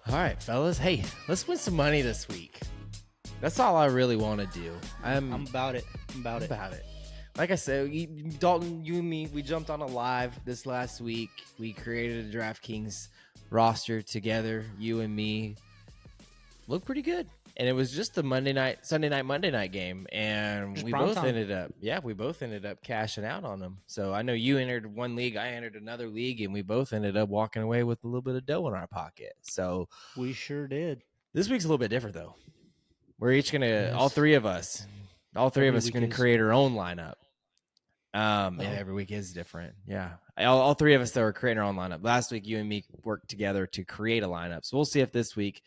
All right, fellas. Hey, let's win some money this week. That's all I really want to do. I'm about it. Like I said, Dalton, you and me, we jumped on a live this last week. We created a DraftKings roster together, you and me. Looked pretty good. And it was just the Monday night, Monday night game. And Just we prime both time. ended up cashing out on them. So I know you entered one league, I entered another league, and we both ended up walking away with a little bit of dough in our pocket. So We sure did. this week's a little bit different, though. We're each going to, Yes. all three of us Every are week going to is. create our own lineup. And every week is different. Yeah. All three of us, though, are creating our own lineup. Last week, you and me worked together to create a lineup. So we'll see if this week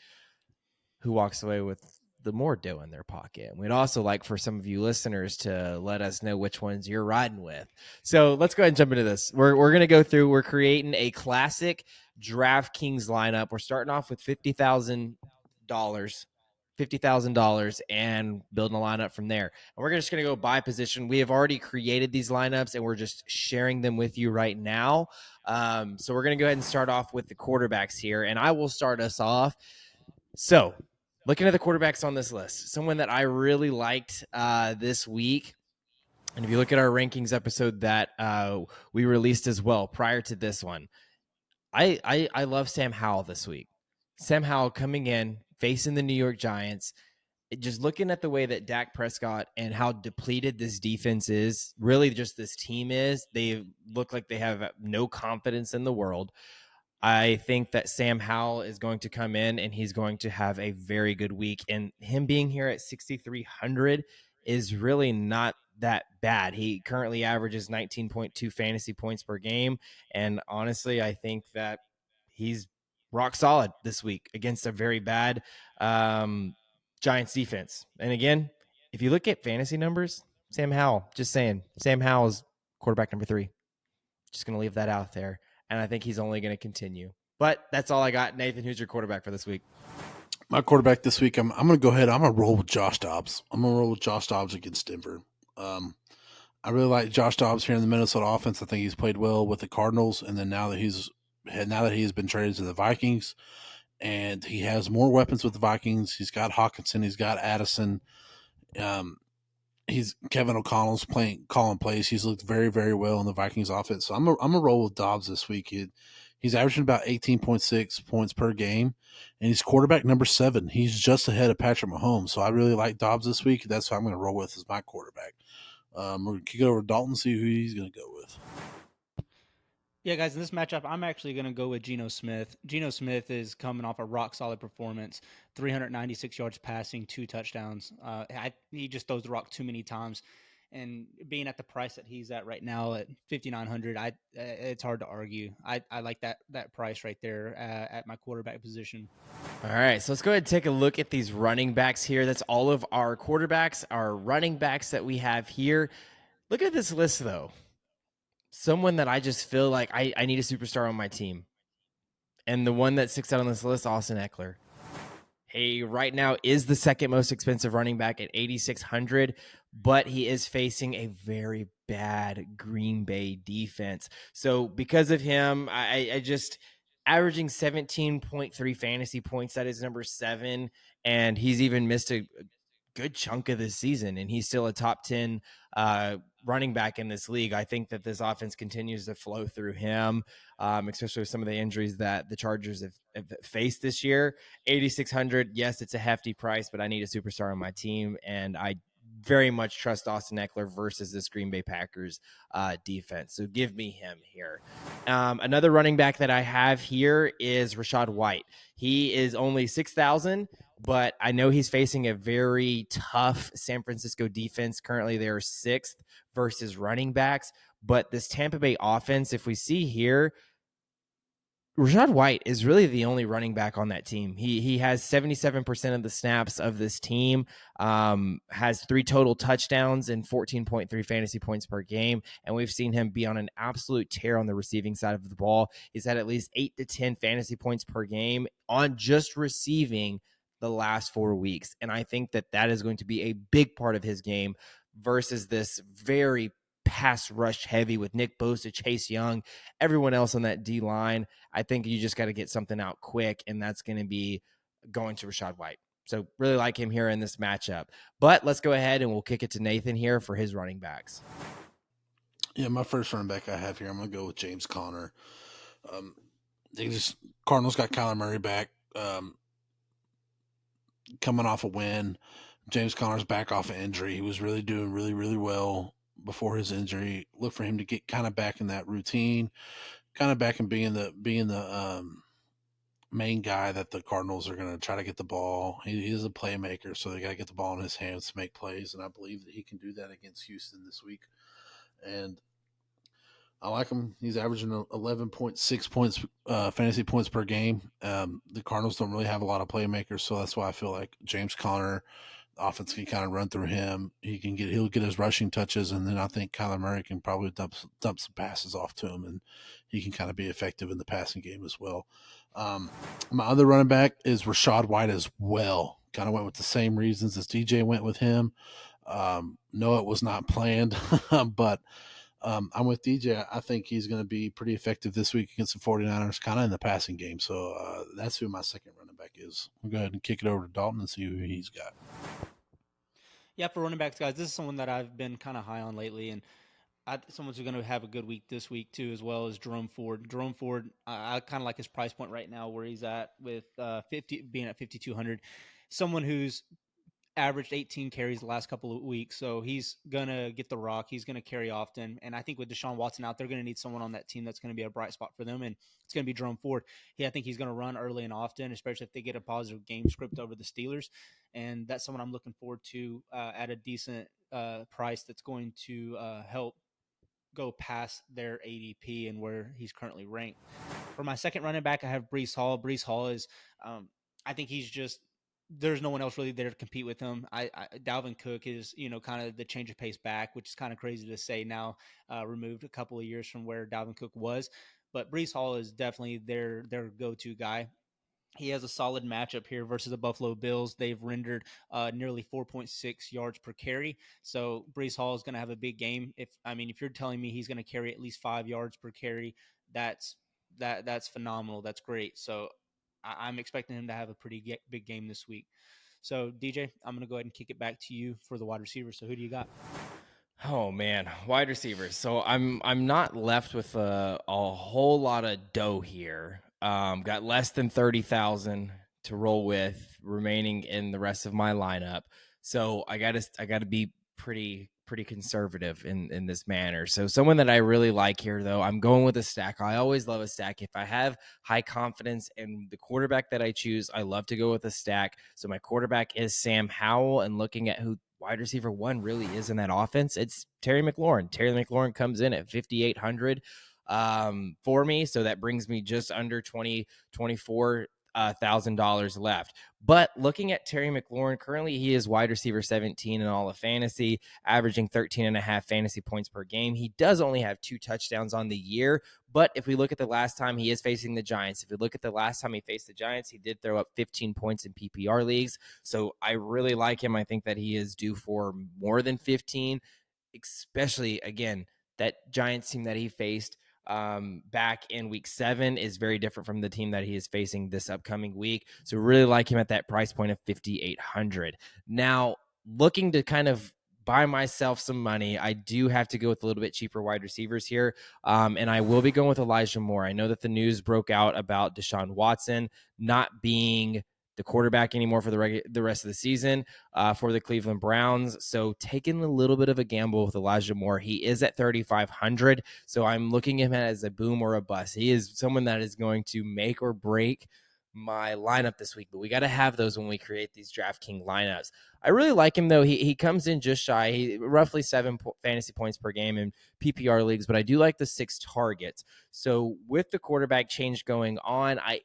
who walks away with the more dough in their pocket. And we'd also like for some of you listeners to let us know which ones you're riding with. So let's go ahead and jump into this. We're going to go through, we're creating a classic DraftKings lineup. We're starting off with $50,000 and building a lineup from there. And we're just going to go by position. We have already created these lineups and we're just sharing them with you right now. So we're going to go ahead and start off with the quarterbacks here. And I will start us off. So looking at the quarterbacks on this list, someone that I really liked this week. And if you look at our rankings episode that we released as well prior to this one, I love Sam Howell this week. Sam Howell coming in, facing the New York Giants. Just looking at the way that Dak Prescott and how depleted this defense is, really just this team is, they look like they have no confidence in the world. I think that Sam Howell is going to come in and he's going to have a very good week. And him being here at 6,300 is really not that bad. He currently averages 19.2 fantasy points per game. And honestly, I think that he's rock solid this week against a very bad Giants defense. And again, if you look at fantasy numbers, Sam Howell, just saying, Sam Howell's quarterback number 3. Just going to leave that out there. And I think he's only going to continue. But that's all I got. Nathan, who's your quarterback for this week? My quarterback this week, I'm going to go ahead. I'm going to roll with Josh Dobbs. I'm going to roll with Josh Dobbs against Denver. I really like Josh Dobbs here in the Minnesota offense. I think he's played well with the Cardinals, and then now that he has been traded to the Vikings, and he has more weapons with the Vikings. He's got Hawkinson. He's got Addison. He's Kevin O'Connell's calling plays. He's looked very, very well in the Vikings offense. So I'm a roll with Dobbs this week. He's averaging about 18.6 points per game, and he's quarterback number 7. He's just ahead of Patrick Mahomes. So I really like Dobbs this week. That's who I'm going to roll with as my quarterback. We're going to kick it over to Dalton and see who he's going to go with. Yeah, guys, in this matchup, I'm actually going to go with Geno Smith. Geno Smith is coming off a rock-solid performance, 396 yards passing, 2 touchdowns. He just throws the rock too many times. And being at the price that he's at right now at 5,900, it's hard to argue. I like that price right there at my quarterback position. All right, so let's go ahead and take a look at these running backs here. That's all of our quarterbacks, our running backs that we have here. Look at this list, though. Someone that I just feel like I need a superstar on my team. And the one that sticks out on this list, Austin Eckler. He right now is the second most expensive running back at 8,600, but he is facing a very bad Green Bay defense. So because of him, I just averaging 17.3 fantasy points. That is number 7, and he's even missed a good chunk of this season, and he's still a top 10 running back in this league. I think that this offense continues to flow through him, especially with some of the injuries that the Chargers have faced this year. 8,600, yes, it's a hefty price, but I need a superstar on my team, and I very much trust Austin Eckler versus this Green Bay Packers defense. So give me him here. Another running back that I have here is Rachaad White. He is only 6,000, but I know he's facing a very tough San Francisco defense. Currently, they're 6th versus running backs. But this Tampa Bay offense, if we see here, Rachaad White is really the only running back on that team. He has 77% of the snaps of this team, has 3 total touchdowns and 14.3 fantasy points per game. And we've seen him be on an absolute tear on the receiving side of the ball. He's had at least 8 to 10 fantasy points per game on just receiving the last 4 weeks. And I think that is going to be a big part of his game versus this very pass rush heavy with Nick Bosa, Chase Young, everyone else on that D line. I think you just got to get something out quick, and that's going to be going to Rachaad White. So really like him here in this matchup. But let's go ahead and we'll kick it to Nathan here for his running backs. Yeah, my first running back I have here, I'm going to go with James Conner. Cardinals got Kyler Murray back, coming off a win. James Conner's back off an injury. He was really doing really, really well before his injury. Look for him to get kind of back in that routine, kind of back in being the main guy that the Cardinals are going to try to get the ball. He is a playmaker, so they got to get the ball in his hands to make plays, and I believe that he can do that against Houston this week. And I like him. He's averaging 11.6 points, fantasy points per game. The Cardinals don't really have a lot of playmakers, so that's why I feel like James Conner, the offense can kind of run through him. He'll get his rushing touches, and then I think Kyler Murray can probably dump some passes off to him, and he can kind of be effective in the passing game as well. My other running back is Rachaad White as well. Kind of went with the same reasons as DJ went with him. No, it was not planned, but I'm with DJ. I think he's going to be pretty effective this week against the 49ers, kind of in the passing game. So that's who my second running back is. We'll go ahead and kick it over to Dalton and see who he's got. Yeah, for running backs, guys, this is someone that I've been kind of high on lately, and someone's going to have a good week this week too, as well as Jerome Ford. Jerome Ford, I kind of like his price point right now, where he's at with 50 being at 5,200. Someone who's averaged 18 carries the last couple of weeks, so he's gonna get the rock. He's gonna carry often, and I think with Deshaun Watson out, they're gonna need someone on that team that's gonna be a bright spot for them, and it's gonna be Jerome Ford. I think he's gonna run early and often, especially if they get a positive game script over the Steelers, and that's someone I'm looking forward to at a decent price that's going to help go past their ADP and where he's currently ranked. For my second running back, I have Breece Hall. Breece Hall is, I think he's just, there's no one else really there to compete with him. Dalvin Cook is, kind of the change of pace back, which is kind of crazy to say now, removed a couple of years from where Dalvin Cook was. But Breece Hall is definitely their go-to guy. He has a solid matchup here versus the Buffalo Bills. They've rendered nearly 4.6 yards per carry. So Breece Hall is going to have a big game. If you're telling me he's going to carry at least 5 yards per carry, that's phenomenal. That's great. So I'm expecting him to have a pretty big game this week. So DJ, I'm going to go ahead and kick it back to you for the wide receiver. So who do you got? Oh man, wide receivers. So I'm not left with a whole lot of dough here. Got less than 30,000 to roll with remaining in the rest of my lineup. So I gotta be pretty conservative in this manner. So someone that I really like here, though, I'm going with a stack. I always love a stack. If I have high confidence in the quarterback that I choose, I love to go with a stack. So my quarterback is Sam Howell, and looking at who wide receiver one really is in that offense, it's Terry McLaurin. Terry McLaurin comes in at 5,800 for me, so that brings me just under $24,000 left. But looking at Terry McLaurin, currently he is wide receiver 17 in all of fantasy, averaging 13.5 fantasy points per game. He does only have 2 touchdowns on the year, but if we look at the last time he is facing the Giants, if we look at the last time he faced the Giants, he did throw up 15 points in PPR leagues. So I really like him. I think that he is due for more than 15, especially, again, that Giants team that he faced back in week 7 is very different from the team that he is facing this upcoming week. So really like him at that price point of 5,800. Now, looking to kind of buy myself some money, I do have to go with a little bit cheaper wide receivers here. And I will be going with Elijah Moore. I know that the news broke out about Deshaun Watson not being the quarterback anymore for the rest of the season for the Cleveland Browns. So taking a little bit of a gamble with Elijah Moore. He is at 3,500. So I'm looking at him as a boom or a bust. He is someone that is going to make or break my lineup this week, but we got to have those when we create these DraftKings lineups. I really like him, though. He comes in just shy, roughly 7 fantasy points per game in PPR leagues, but I do like the 6 targets. So with the quarterback change going on, I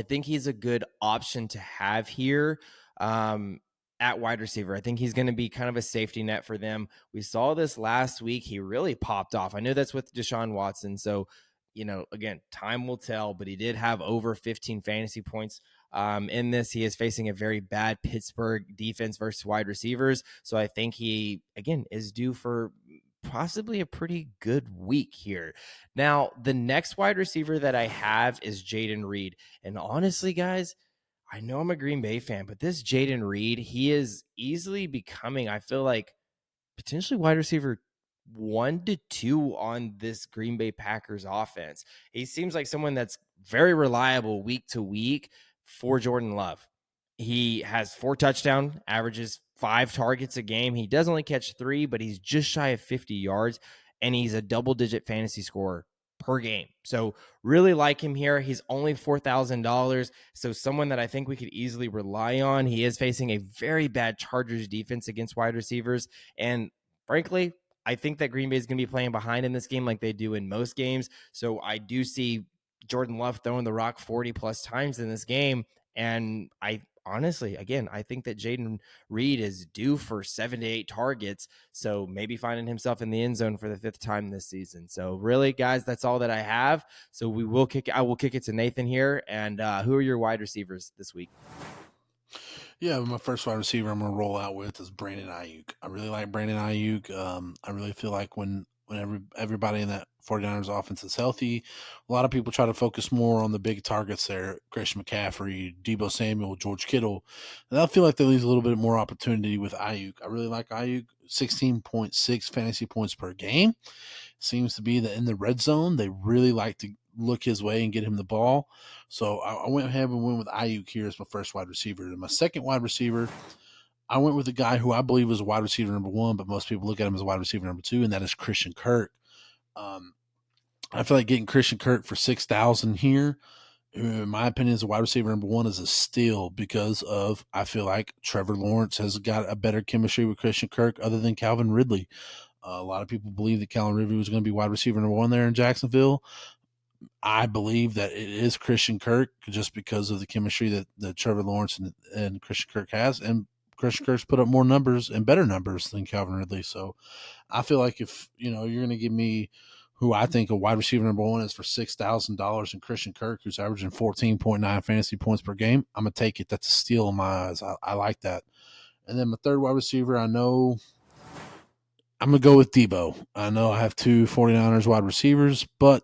think he's a good option to have here at wide receiver. I think he's going to be kind of a safety net for them. We saw this last week. He really popped off. I know that's with Deshaun Watson. So, again, time will tell, but he did have over 15 fantasy points in this. He is facing a very bad Pittsburgh defense versus wide receivers. So I think he, again, is due for possibly a pretty good week here. Now, the next wide receiver that I have is Jaden Reed. And honestly, guys, I know I'm a Green Bay fan, but this Jaden Reed, he is easily becoming, I feel like, potentially wide receiver 1 to 2 on this Green Bay Packers offense. He seems like someone that's very reliable week to week for Jordan Love. He has 4 touchdowns, averages 5 targets a game. He does only catch 3, but he's just shy of 50 yards, and he's a double-digit fantasy scorer per game. So really like him here. He's only $4,000. So someone that I think we could easily rely on. He is facing a very bad Chargers defense against wide receivers. And frankly, I think that Green Bay is going to be playing behind in this game like they do in most games. So I do see Jordan Love throwing the rock 40 plus times in this game. And I honestly, again, I think that Jaden Reed is due for 7 to 8 targets. So maybe finding himself in the end zone for the 5th time this season. So really, guys, that's all that I have. So I will kick it to Nathan here. And who are your wide receivers this week? Yeah, my first wide receiver I'm going to roll out with is Brandon Ayuk. I really like Brandon Ayuk. I really feel like when everybody in that 49ers offense is healthy, a lot of people try to focus more on the big targets there, Christian McCaffrey, Debo Samuel, George Kittle. And I feel like there leaves a little bit more opportunity with Ayuk. I really like Ayuk, 16.6 fantasy points per game. Seems to be that in the red zone, they really like to look his way and get him the ball. So I went ahead and went with Ayuk here as my first wide receiver. And my second wide receiver, I went with a guy who I believe was wide receiver number 1, but most people look at him as wide receiver number 2, and that is Christian Kirk. Um, I feel like getting Christian Kirk for 6,000 here, in my opinion, as a wide receiver number 1 is a steal because of I feel like Trevor Lawrence has got a better chemistry with Christian Kirk other than Calvin Ridley. A lot of people believe that Calvin Ridley was going to be wide receiver number 1 there in Jacksonville. I believe that it is Christian Kirk just because of the chemistry that Trevor Lawrence and Christian Kirk has. And Christian Kirk's put up more numbers and better numbers than Calvin Ridley. So I feel like if you're going to give me who I think a wide receiver number 1 is for $6,000 in Christian Kirk, who's averaging 14.9 fantasy points per game, I'm going to take it. That's a steal in my eyes. I like that. And then my third wide receiver, I know I'm going to go with Debo. I know I have 2 49ers wide receivers, but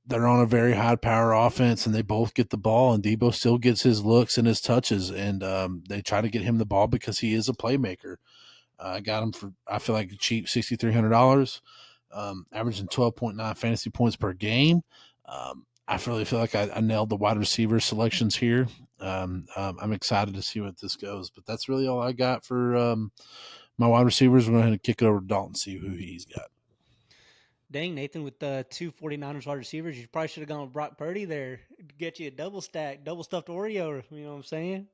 they're on a very high power offense and they both get the ball, and Debo still gets his looks and his touches, and they try to get him the ball because he is a playmaker. I got him for, I feel like, a cheap $6,300, averaging 12.9 fantasy points per game. I really feel like I nailed the wide receiver selections here. I'm excited to see what this goes, but that's really all I got for my wide receivers. We're going to kick it over to Dalton, see who he's got. Dang, Nathan, with the 2 49ers wide receivers, you probably should have gone with Brock Purdy there to get you a double stack, double stuffed Oreo. You know what I'm saying?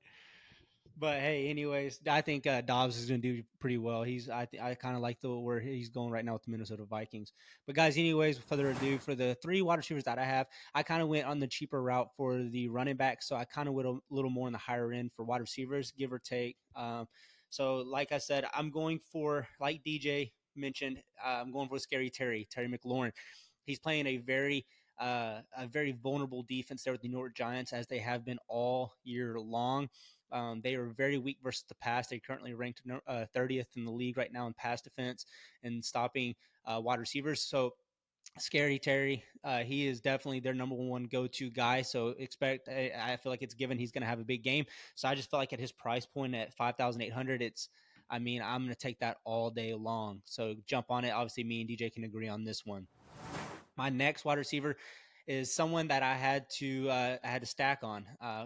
But hey, anyways, I think Dobbs is going to do pretty well. I kind of like the where he's going right now with the Minnesota Vikings. But guys, anyways, without further ado, for the 3 wide receivers that I have, I kind of went on the cheaper route for the running back. So I kind of went a little more in the higher end for wide receivers, give or take. So like I said, I'm going for, like DJ mentioned, I'm going for Scary Terry McLaurin. He's playing a very vulnerable defense there with the New York Giants, as they have been all year long. They are very weak versus the pass. They're currently ranked 30th in the league right now in pass defense and stopping wide receivers. So Scary Terry, he is definitely their number 1 go-to guy. So expect, I feel like it's given he's going to have a big game. So I just feel like at his price point at 5,800, I'm going to take that all day long. So jump on it. Obviously, me and DJ can agree on this one. My next wide receiver is someone that I had to stack on.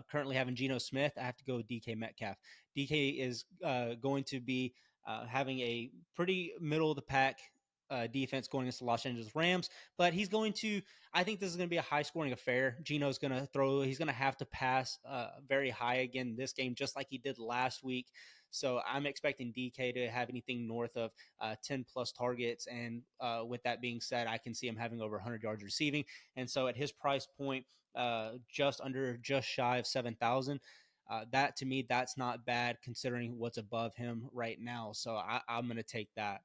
Currently having Geno Smith, I have to go with DK Metcalf. DK is going to be having a pretty middle of the pack defense going against the Los Angeles Rams, but he's going to. I think this is going to be a high scoring affair. Geno's going to throw. He's going to have to pass very high again this game, just like he did last week. So I'm expecting DK to have anything north of 10 plus targets. And with that being said, I can see him having over 100 yards receiving. And so at his price point, just shy of 7,000. That to me, that's not bad considering what's above him right now. So I'm going to take that.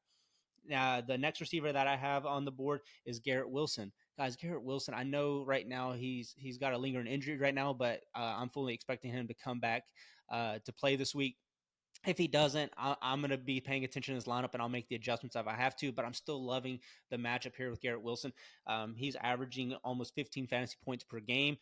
Now, the next receiver that I have on the board is Garrett Wilson. Guys, Garrett Wilson, I know right now he's got a lingering injury right now, but I'm fully expecting him to come back to play this week. If he doesn't, I'm going to be paying attention to his lineup, and I'll make the adjustments if I have to. But I'm still loving the matchup here with Garrett Wilson. He's averaging almost 15 fantasy points per game.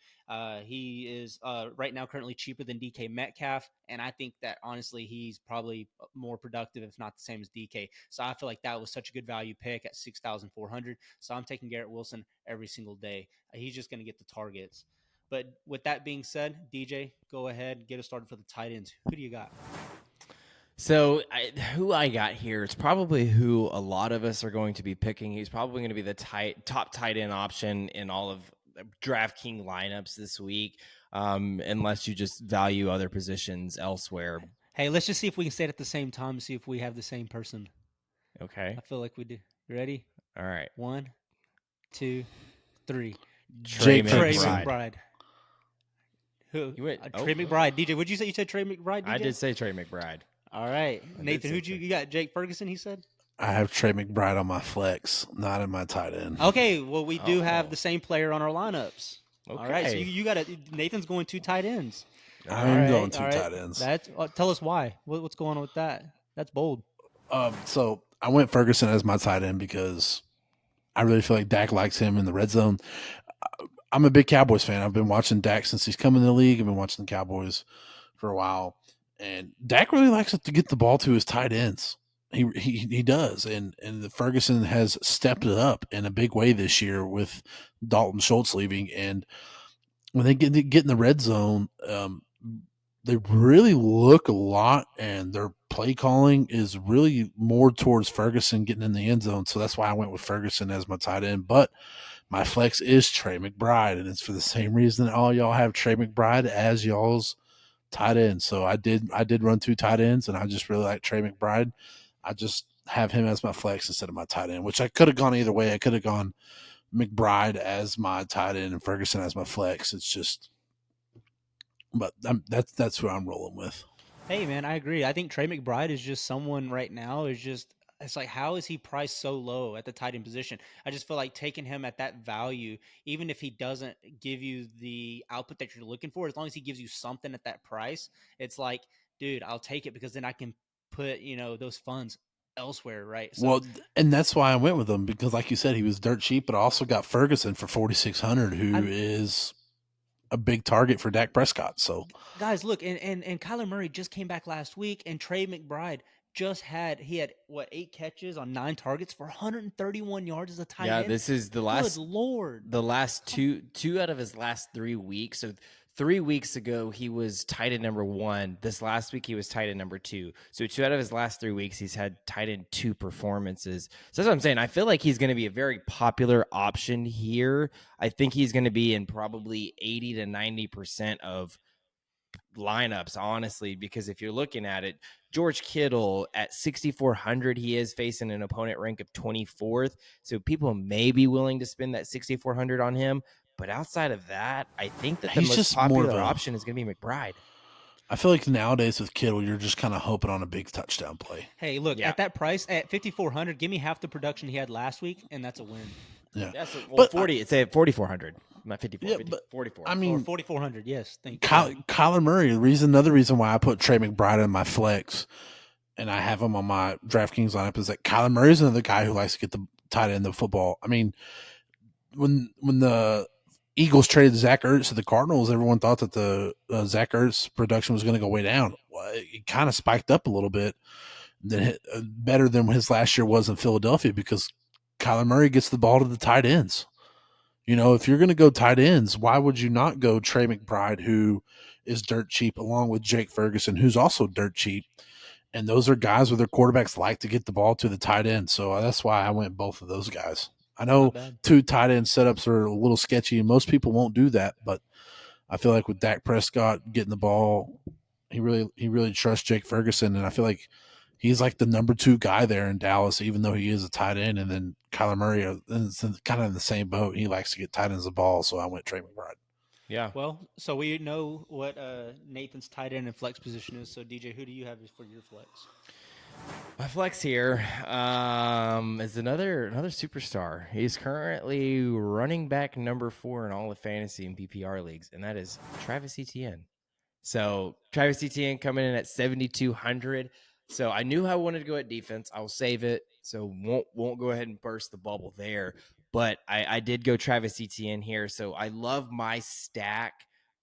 He is right now currently cheaper than DK Metcalf, and I think that honestly he's probably more productive, if not the same as DK. So I feel like that was such a good value pick at 6,400. So I'm taking Garrett Wilson every single day. He's just going to get the targets. But with that being said, DJ, go ahead, get us started for the tight ends. Who do you got? So who I got here, it's probably who a lot of us are going to be picking. He's probably going to be the top tight end option in all of DraftKings lineups this week, unless you just value other positions elsewhere. Hey, let's just see if we can say it at the same time, see if we have the same person. Okay. I feel like we do. You ready? All right. 1, 2, 3. Trey Trey McBride. McBride. Who? You went, Trey McBride. DJ, what'd you say? You said Trey McBride, DJ? I did say Trey McBride. All right. I Nathan, did who'd say you got? Jake Ferguson, he said? I have Trey McBride on my flex, not in my tight end. Okay, well, we do have Oh. the same player on our lineups. All right, so Okay. you got Nathan's going 2 tight ends. I'm going all two right. tight ends. That's tell us why. What's going on with that? That's bold. So I went Ferguson as my tight end because I really feel like Dak likes him in the red zone. I'm a big Cowboys fan. I've been watching Dak since he's come in the league. I've been watching the Cowboys for a while, and Dak really likes to get the ball to his tight ends. He does, and the Ferguson has stepped it up in a big way this year with Dalton Schultz leaving, and when they get in the red zone, they really look a lot, and their play calling is really more towards Ferguson getting in the end zone. So that's why I went with Ferguson as my tight end. But my flex is Trey McBride, and it's for the same reason all y'all have Trey McBride as y'all's tight end. So I did run 2 tight ends, and I just really like Trey McBride. I just have him as my flex instead of my tight end, which I could have gone either way. I could have gone McBride as my tight end and Ferguson as my flex. It's just, but that's who I'm rolling with. Hey, man, I agree. I think Trey McBride is just someone right now is just, it's like, how is he priced so low at the tight end position? I just feel like taking him at that value, even if he doesn't give you the output that you're looking for, as long as he gives you something at that price, it's like, dude, I'll take it because then I can put, those funds elsewhere, right? So, Well, and that's why I went with him because, like you said, he was dirt cheap, but I also got Ferguson for 4,600, who is a big target for Dak Prescott. So, guys, look, and Kyler Murray just came back last week, and Trey McBride he had what 8 catches on 9 targets for 131 yards as a tight end. This is the Good Lord. the last two out of his last 3 weeks. So 3 weeks ago he was tight end number 1. This last week he was tight end number 2. So 2 out of his last 3 weeks he's had tight end 2 performances. So that's what I'm saying. I feel like he's going to be a very popular option here. I think he's going to be in probably 80 to 90% of lineups, honestly, because if you're looking at it, George Kittle at 6,400, he is facing an opponent rank of 24th. So people may be willing to spend that 6,400 on him. But outside of that, I think that the he's most just more popular of a- option is going to be McBride. I feel like nowadays with Kittle, you're just kind of hoping on a big touchdown play. Hey, look, Yeah. at that price, at 5,400, give me half the production he had last week, and that's a win. Yeah, So, But 40. It's at 4,400, not 54. Yeah, 50, but 44. I Or mean, 4,400, yes. Thank you. Kyler Murray. Another reason why I put Trey McBride in my flex, and I have him on my DraftKings lineup, is that Kyler Murray is another guy who likes to get the tight end of football. I mean, when the Eagles traded Zach Ertz to the Cardinals, everyone thought that the Zach Ertz production was going to go way down. Well, it kind of spiked up a little bit, better than his last year was in Philadelphia because Kyler Murray gets the ball to the tight ends. If you're going to go tight ends, why would you not go Trey McBride, who is dirt cheap, along with Jake Ferguson, who's also dirt cheap? And those are guys where their quarterbacks like to get the ball to the tight end. So that's why I went both of those guys. I know Not bad. 2 tight end setups are a little sketchy, and most people won't do that. But I feel like with Dak Prescott getting the ball, he really trusts Jake Ferguson, and I feel like he's like the number 2 guy there in Dallas, even though he is a tight end. And then Kyler Murray is kind of in the same boat. He likes to get tight ends the ball, so I went Trey McBride. Yeah. Well, so we know what Nathan's tight end and flex position is. So, DJ, who do you have for your flex? My flex here is another superstar. He's currently running back number 4 in all of fantasy and PPR leagues, and that is Travis Etienne. So Travis Etienne coming in at 7,200. So I knew I wanted to go at defense. I'll save it. So won't go ahead and burst the bubble there. But I did go Travis Etienne here. So I love my stack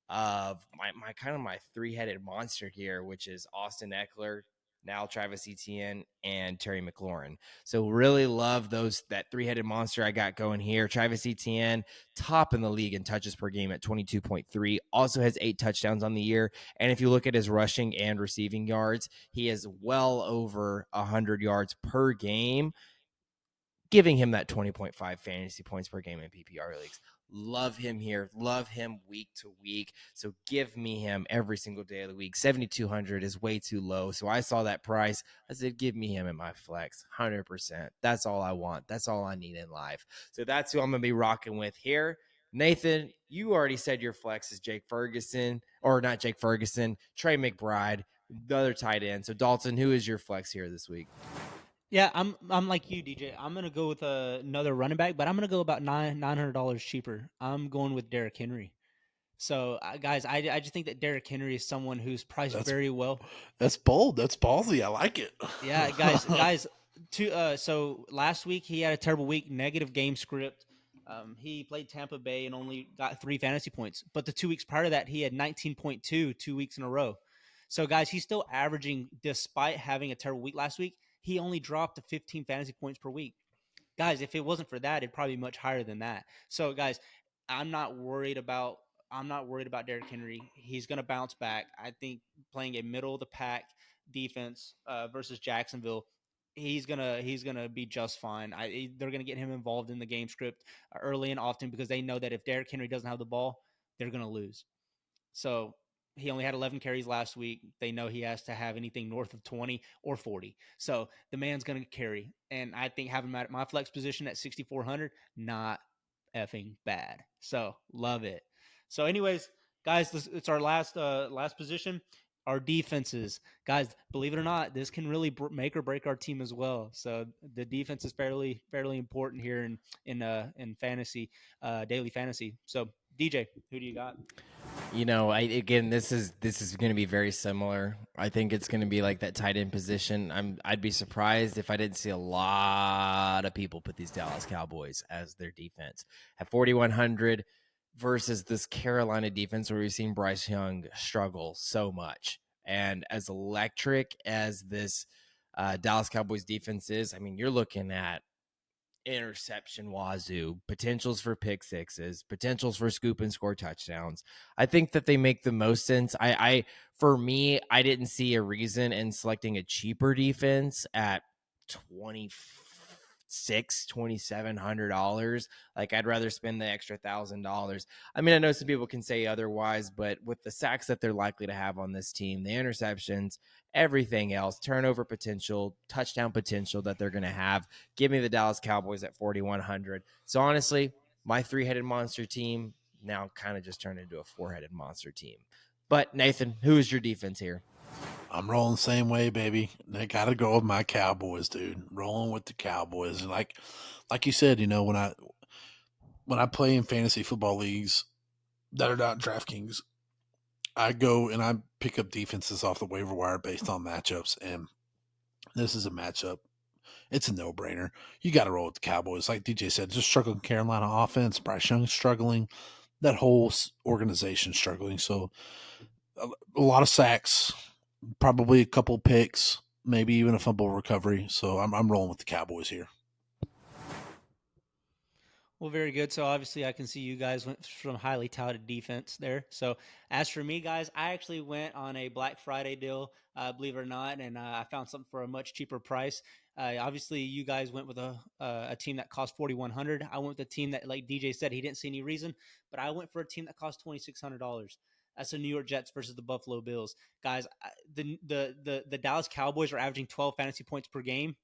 of my kind of my three-headed monster here, which is Austin Eckler, now Travis Etienne, and Terry McLaurin. So really love that three-headed monster I got going here. Travis Etienne, top in the league in touches per game at 22.3, also has 8 touchdowns on the year. And if you look at his rushing and receiving yards, he is well over 100 yards per game, giving him that 20.5 fantasy points per game in PPR leagues. Love him here. Love him week to week. So give me him every single day of the week. 7,200 is way too low. So I saw that price. I said, give me him in my flex. 100%. That's all I want. That's all I need in life. So that's who I'm going to be rocking with here. Nathan, you already said your flex is Jake Ferguson, or not Jake Ferguson, Trey McBride, the other tight end. So Dalton, who is your flex here this week? Yeah, I'm like you, DJ. I'm gonna go with another running back, but I'm gonna go about $900 cheaper. I'm going with Derrick Henry. So, guys, I just think that Derrick Henry is someone who's priced That's very well. that's bold. That's ballsy. I like it. Yeah, guys. So last week he had a terrible week, negative game script. He played Tampa Bay and only got 3 fantasy points. But the 2 weeks prior to that, he had 19.2 2 weeks in a row. So, guys, he's still averaging, despite having a terrible week last week, he only dropped to 15 fantasy points per week. Guys, if it wasn't for that, it'd probably be much higher than that. So, guys, I'm not worried about I'm not worried about Derrick Henry. He's going to bounce back. I think playing a middle of the pack defense versus Jacksonville, he's gonna be just fine. They're gonna get him involved in the game script early and often because they know that if Derrick Henry doesn't have the ball, they're gonna lose. So he only had 11 carries last week. They know he has to have anything north of 20 or 40. So the man's going to carry. And I think having him at my flex position at 6,400, not effing bad. So love it. So, anyways, guys, it's our last position. Our defenses, guys. Believe it or not, this can really make or break our team as well. So the defense is fairly important here in fantasy, daily fantasy. So DJ, who do you got? This is going to be very similar. I think it's going to be like that tight end position. I'd be surprised if I didn't see a lot of people put these Dallas Cowboys as their defense at 4,100 versus this Carolina defense where we've seen Bryce Young struggle so much. And as electric as this Dallas Cowboys defense is, I mean, you're looking at interception wazoo, potentials for pick sixes, potentials for scoop and score touchdowns. I think that they make the most sense. For me, I didn't see a reason in selecting a cheaper defense at 2,700 dollars. Like I'd rather spend the extra $1,000. I mean, I know some people can say otherwise, but with the sacks that they're likely to have on this team, the interceptions, everything else, turnover potential, touchdown potential that they're going to have, give me the Dallas Cowboys at 4,100. So honestly, my three-headed monster team now kind of just turned into a four-headed monster team. But Nathan, who is your defense here? I'm rolling the same way, baby. They got to go with my Cowboys, dude. Rolling with the Cowboys, and like you said, when I play in fantasy football leagues that are not DraftKings, I go and I pick up defenses off the waiver wire based on matchups, and this is a matchup. It's a no brainer. You got to roll with the Cowboys. Like DJ said, just struggling Carolina offense. Bryce Young struggling. That whole organization struggling. So a lot of sacks, probably a couple picks, maybe even a fumble recovery. So I'm rolling with the Cowboys here. Well, very good. So obviously, I can see you guys went from highly touted defense there. So as for me, guys, I actually went on a Black Friday deal, believe it or not, and I found something for a much cheaper price. Obviously, you guys went with a team that cost 4,100. I went with a team that, like DJ said, he didn't see any reason, but I went for a team that cost $2,600. That's the New York Jets versus the Buffalo Bills, guys. The Dallas Cowboys are averaging 12 fantasy points per game,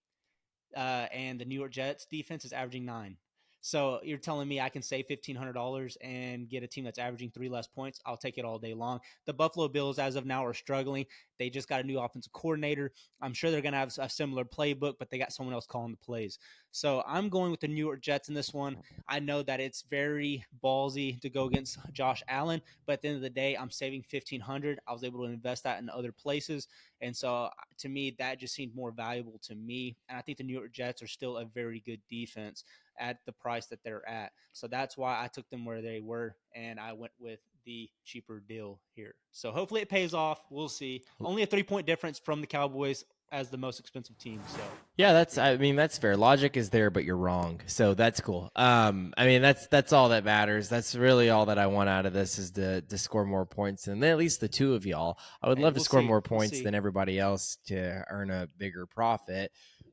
and the New York Jets defense is averaging 9. So you're telling me I can save $1,500 and get a team that's averaging 3 less points? I'll take it all day long. The Buffalo Bills, as of now, are struggling. They just got a new offensive coordinator. I'm sure they're going to have a similar playbook, but they got someone else calling the plays. So I'm going with the New York Jets in this one. I know that it's very ballsy to go against Josh Allen, but at the end of the day, I'm saving $1,500. I was able to invest that in other places. And so to me, that just seemed more valuable to me. And I think the New York Jets are still a very good defense at the price that they're at. So that's why I took them where they were, and I went with the cheaper deal here. So hopefully it pays off. We'll see. Only a 3-point difference from the Cowboys as the most expensive team. So Yeah, that's fair. Logic is there, but you're wrong. So that's cool. That's all that matters. That's really all that I want out of this is to score more points than at least the two of y'all. I would love to score more points than everybody else to earn a bigger profit,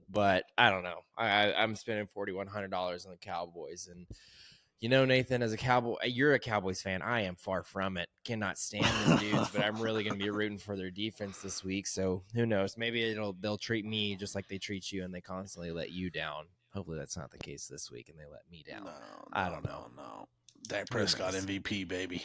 but I don't know. I'm spending $4,100 on the Cowboys, and Nathan, as a Cowboy, you're a Cowboys fan. I am far from it. Cannot stand the dudes, but I'm really going to be rooting for their defense this week. So who knows? Maybe they'll treat me just like they treat you, and they constantly let you down. Hopefully that's not the case this week, and they let me down. I don't know. No. Dak Prescott MVP, baby.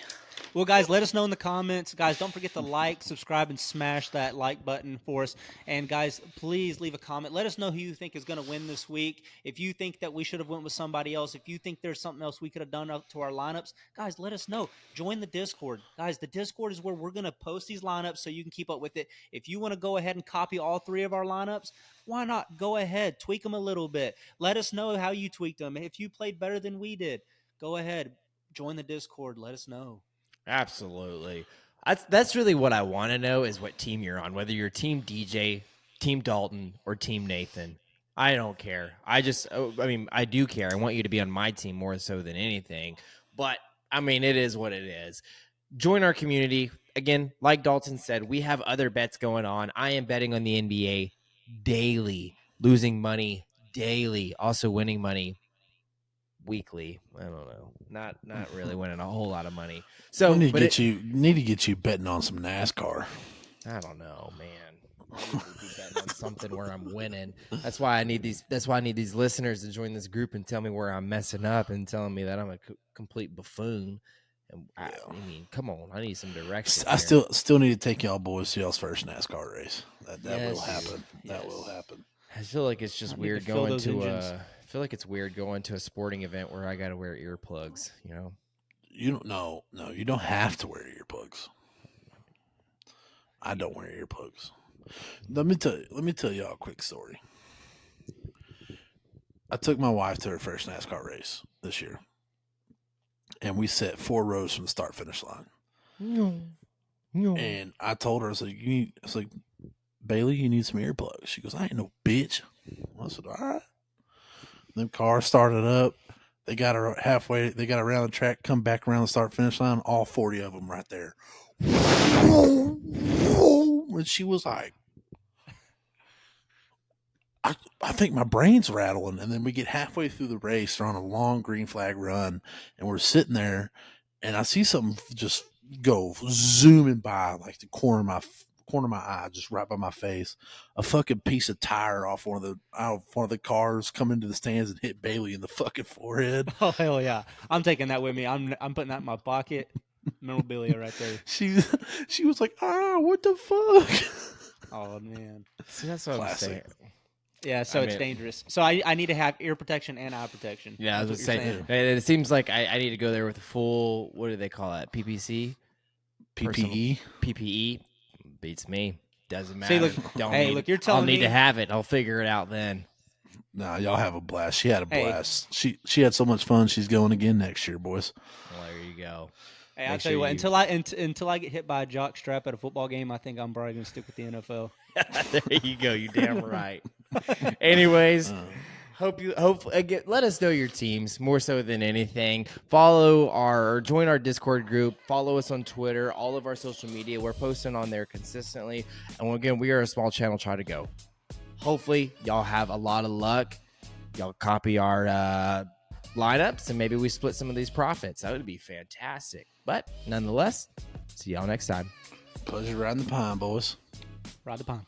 Well, guys, let us know in the comments. Guys, don't forget to like, subscribe, and smash that like button for us. And, guys, please leave a comment. Let us know who you think is going to win this week. If you think that we should have went with somebody else, if you think there's something else we could have done up to our lineups, guys, let us know. Join the Discord. Guys, the Discord is where we're going to post these lineups so you can keep up with it. If you want to go ahead and copy all 3 of our lineups, why not? Go ahead. Tweak them a little bit. Let us know how you tweaked them. If you played better than we did, go ahead. Join the Discord. Let us know. Absolutely. That's really what I want to know is what team you're on, whether you're Team DJ, Team Dalton, or Team Nathan. I don't care. I do care. I want you to be on my team more so than anything. But, it is what it is. Join our community. Again, like Dalton said, we have other bets going on. I am betting on the NBA daily, losing money daily, also winning money weekly. I don't know. Not really winning a whole lot of money. So we need to get you betting on some NASCAR. I don't know, man. I need to be betting on something where I'm winning. That's why I need these listeners to join this group and tell me where I'm messing up and telling me that I'm a complete buffoon. And come on, I need some direction. I still need to take y'all boys to y'all's first NASCAR race. That will happen. Yes. That will happen. I feel like it's just weird going to it's weird going to a sporting event where I got to wear earplugs, You don't know. No, you don't have to wear earplugs. I don't wear earplugs. Let me tell y'all a quick story. I took my wife to her first NASCAR race this year, and we sat 4 rows from the start finish line. No. And I told her, I was like, Bailey, you need some earplugs. She goes, I ain't no bitch. I said, all right. The car started up. They got her halfway. They got around the track, come back around the start finish line. All 40 of them right there. And she was like, I think my brain's rattling. And then we get halfway through the race. They're on a long green flag run. And we're sitting there. And I see something just go zooming by like the corner of my eye, just right by my face. A fucking piece of tire out of one of the cars come into the stands and hit Bailey in the fucking forehead. Oh hell yeah! I'm taking that with me. I'm putting that in my pocket. Memorabilia right there. She was like, what the fuck? Oh man. See, that's what I'm saying. Yeah, so it's dangerous. So I need to have ear protection and eye protection. Yeah, I was saying. It seems like I need to go there with a full, what do they call that? PPE? PPE beats me. Doesn't matter. See, you're telling me. I'll need to have it. I'll figure it out then. Nah, y'all have a blast. She had a blast. She had so much fun. She's going again next year, boys. Well, there you go. Hey, I'll tell you what. Until I get hit by a jock strap at a football game, I think I'm probably gonna stick with the NFL. There you go. You damn right. Anyways. Again, let us know your teams more so than anything. Join our Discord group. Follow us on Twitter, all of our social media. We're posting on there consistently. And again, we are a small channel. Try to go. Hopefully, y'all have a lot of luck. Y'all copy our lineups, and maybe we split some of these profits. That would be fantastic. But nonetheless, see y'all next time. Pleasure riding the pine, boys. Ride the pine.